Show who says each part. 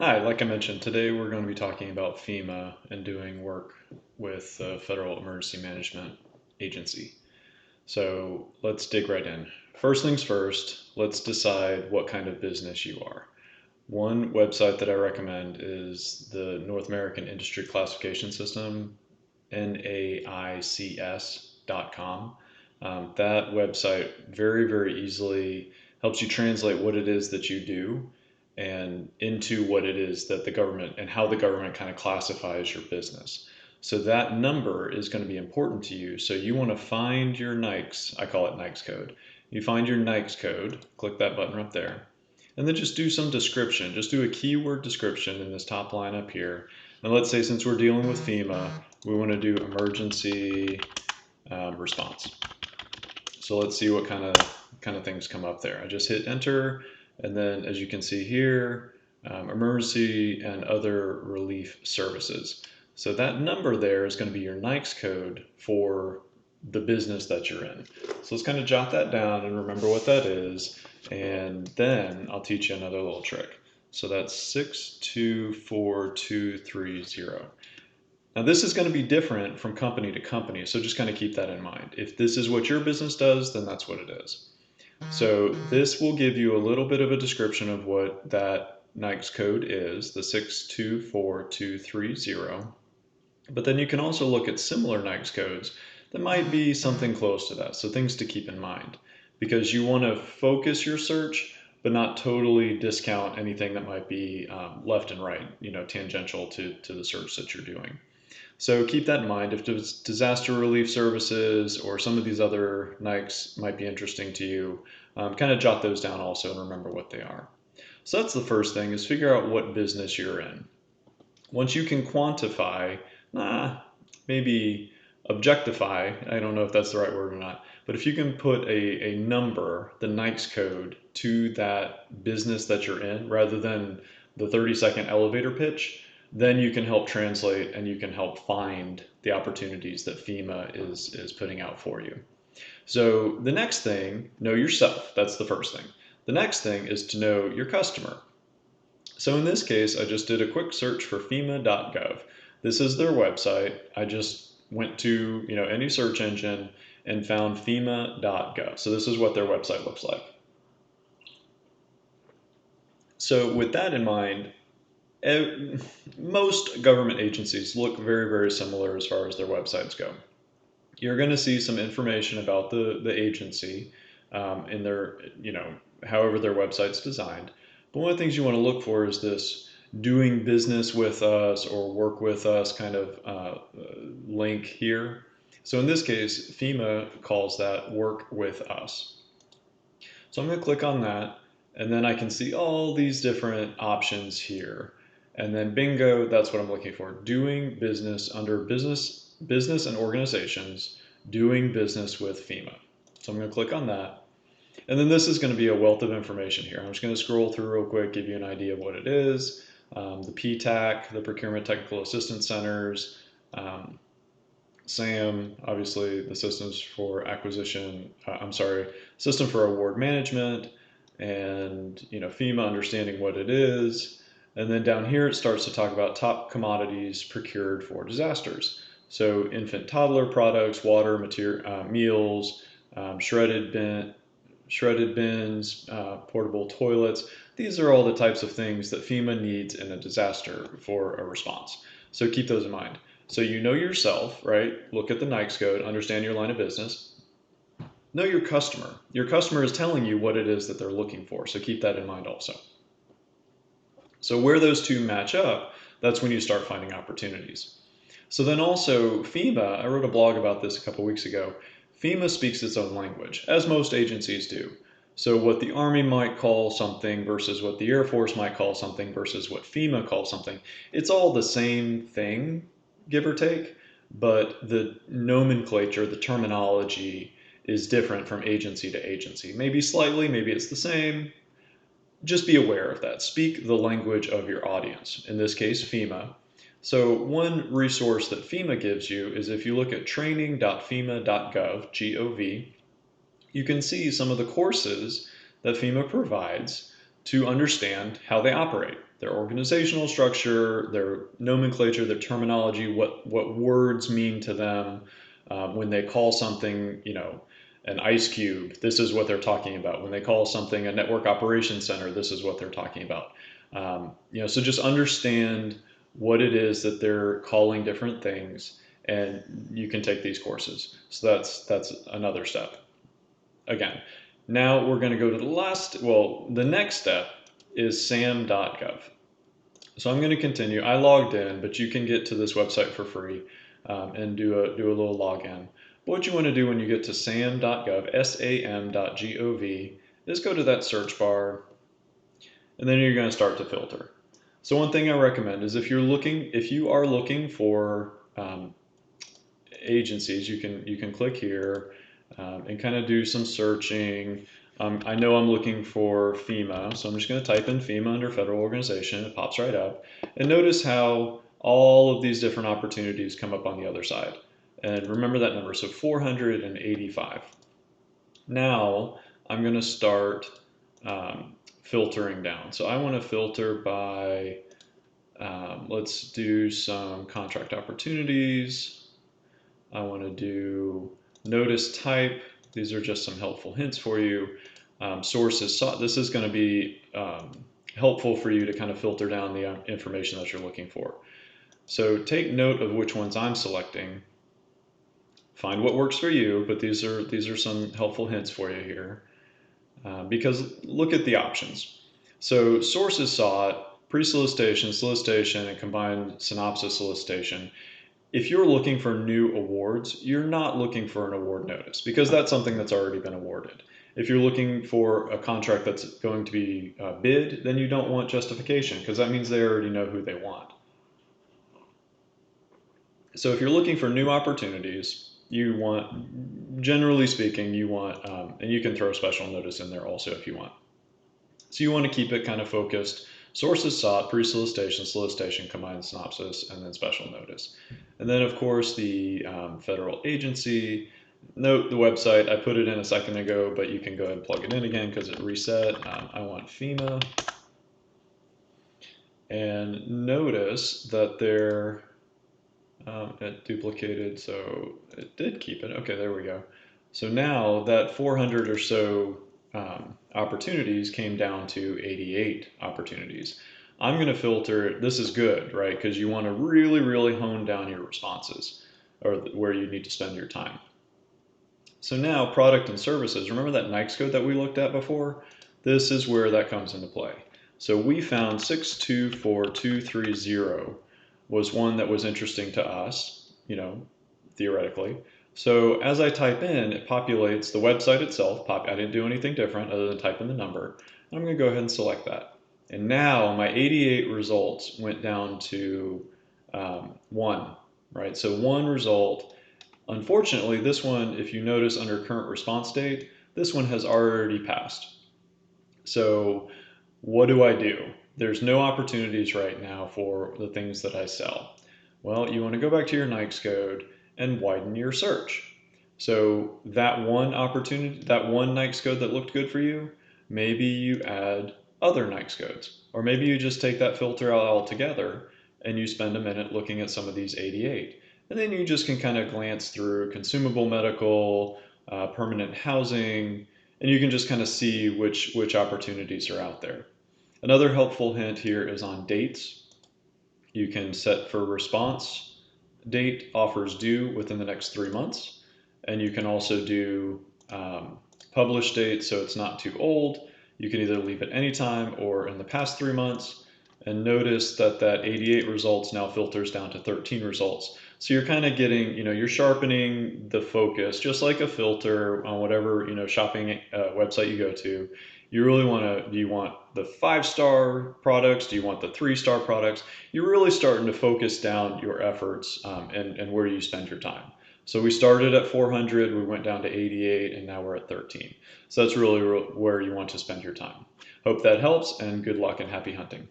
Speaker 1: Hi, like I mentioned, today we're going to be talking about FEMA and doing work with the Federal Emergency Management Agency. So let's dig right in. First things first, let's decide what kind of business you are. One website that I recommend is the North American Industry Classification System, NAICS.com. That website very easily helps you translate what it is that you do and into what it is that the government and how the government kind of classifies your business. So that number is going to be important to you. So you want to find your NAICS, I call it NAICS code. You find your NAICS code, click that button up there, and then just do some description. Just do a keyword description in this top line up here. And let's say since we're dealing with FEMA, we want to do emergency response. So let's see what kind of things come up there. I just hit enter, and then as you can see here, emergency and other relief services. So that number there is going to be your NAICS code for the business that you're in. So let's kind of jot that down and remember what that is, and then I'll teach you another little trick. So that's 624230. Now, this is going to be different from company to company, so just kind of keep that in mind. If this is what your business does, then that's what it is. So this will give you a little bit of a description of what that NAICS code is, the 624230. But then you can also look at similar NAICS codes that might be something close to that. So things to keep in mind, because you want to focus your search, but not totally discount anything that might be left and right, tangential to the search that you're doing. So keep that in mind. If disaster relief services or some of these other NAICS might be interesting to you, kind of jot those down also and remember what they are. So that's the first thing, is figure out what business you're in. Once you can quantify, maybe objectify, I don't know if that's the right word or not, but if you can put a number, the NAICS code, to that business that you're in rather than the 30-second elevator pitch, then you can help translate and you can help find the opportunities that FEMA is putting out for you. So the next thing, know yourself. That's the first thing. The next thing is to know your customer. So in this case, I just did a quick search for FEMA.gov. This is their website. I just went to any search engine and found FEMA.gov. So this is what their website looks like. So with that in mind, most government agencies look very similar as far as their websites go. You're going to see some information about the agency in their, however their website's designed. But one of the things you want to look for is this doing business with us or work with us kind of link here. So in this case, FEMA calls that work with us. So I'm going to click on that, and then I can see all these different options here. And then bingo, that's what I'm looking for. Doing business under business and organizations, doing business with FEMA. So I'm going to click on that. And then this is going to be a wealth of information here. I'm just going to scroll through real quick, give you an idea of what it is. The PTAC, the Procurement Technical Assistance Centers, SAM, obviously the systems for acquisition, system for award management, and FEMA understanding what it is. And then down here it starts to talk about top commodities procured for disasters. So infant toddler products, water, meals, shredded bins, portable toilets. These are all the types of things that FEMA needs in a disaster for a response. So keep those in mind. So you know yourself, right? Look at the NAICS code, understand your line of business. Know your customer. Your customer is telling you what it is that they're looking for, so keep that in mind also. So where those two match up, that's when you start finding opportunities. So then also FEMA, I wrote a blog about this a couple weeks ago. FEMA speaks its own language, as most agencies do. So what the Army might call something versus what the Air Force might call something versus what FEMA calls something, it's all the same thing, give or take, but the nomenclature, the terminology is different from agency to agency. Maybe slightly, maybe it's the same. Just be aware of that. Speak the language of your audience, in this case, FEMA. So one resource that FEMA gives you is if you look at training.fema.gov, G-O-V, you can see some of the courses that FEMA provides to understand how they operate. their organizational structure, their nomenclature, their terminology, what words mean to them. When they call something, an ice cube, this is what they're talking about. When they call something a network operations center, this is what they're talking about. So just understand what it is that they're calling different things, and you can take these courses. So that's another step. Again, now we're going to go to the next step is sam.gov. So I'm going to continue. I logged in, but you can get to this website for free and do a little login. What you want to do when you get to sam.gov, sam.gov, is go to that search bar, and then you're going to start to filter. So one thing I recommend is if you are looking for agencies, you can click here and kind of do some searching. I know I'm looking for FEMA, so I'm just going to type in FEMA under federal organization. It pops right up. And notice how all of these different opportunities come up on the other side. And remember that number, so 485. Now I'm going to start filtering down. So I want to filter by, let's do some contract opportunities. I want to do notice type. These are just some helpful hints for you. Sources sought. This is going to be helpful for you to kind of filter down the information that you're looking for. So take note of which ones I'm selecting. Find what works for you, but these are some helpful hints for you here. Because look at the options. So sources sought, pre-solicitation, solicitation, and combined synopsis solicitation. If you're looking for new awards, you're not looking for an award notice because that's something that's already been awarded. If you're looking for a contract that's going to be bid, then you don't want justification because that means they already know who they want. So if you're looking for new opportunities, you want, generally speaking, and you can throw a special notice in there also if you want. So you want to keep it kind of focused. Sources sought, pre-solicitation, solicitation, combined synopsis, and then special notice. And then, of course, the federal agency. Note the website. I put it in a second ago, but you can go ahead and plug it in again because it reset. I want FEMA. And notice that it duplicated, so it did keep it. Okay, there we go. So now that 400 or so opportunities came down to 88 opportunities. I'm going to filter, this is good, right? Because you want to really, really hone down your responses or where you need to spend your time. So now product and services, remember that NAICS code that we looked at before? This is where that comes into play. So we found 624230 was one that was interesting to us, theoretically. So as I type in, it populates the website itself. I didn't do anything different other than type in the number. I'm going to go ahead and select that. And now my 88 results went down to 1, right? So 1 result. Unfortunately, this one, if you notice under current response date, this one has already passed. So what do? There's no opportunities right now for the things that I sell. Well, you want to go back to your NAICS code and widen your search. So that one opportunity, that one NAICS code that looked good for you, maybe you add other NAICS codes. Or maybe you just take that filter out altogether and you spend a minute looking at some of these 88. And then you just can kind of glance through consumable medical, permanent housing, and you can just kind of see which opportunities are out there. Another helpful hint here is on dates. You can set for response date offers due within the next 3 months. And you can also do publish date so it's not too old. You can either leave it anytime or in the past 3 months. And notice that 88 results now filters down to 13 results. So you're kind of getting, you're sharpening the focus, just like a filter on whatever, shopping website you go to. You really do you want the 5-star products? Do you want the 3-star products? You're really starting to focus down your efforts and where you spend your time. So we started at 400, we went down to 88, and now we're at 13. So that's really where you want to spend your time. Hope that helps, and good luck and happy hunting.